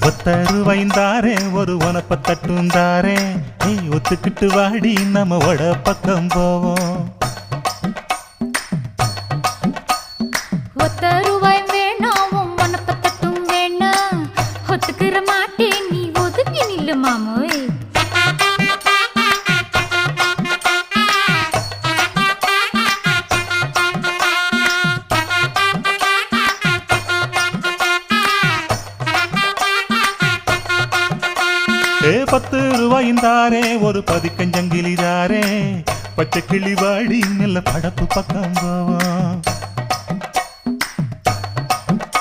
ஒத்தருவாய்ந்தாரே ஒரு உனப்ப தட்டுந்தாரே ஒத்துக்கிட்டு வாடி நம்ம வட பக்கம் போவோம். ஒத்த ரூபாய் வேணாம் உனப்ப தட்டும் வேணாம் ஒத்துக்கிற மாட்டே நீ ஒதுங்கி நில்லு மாமோய். ₹10 ஒரு பதிக்கஞ்சங்கிலிதாரே பச்சை கிளி வாடி நல்ல படப்பு பக்கம் போவோம்.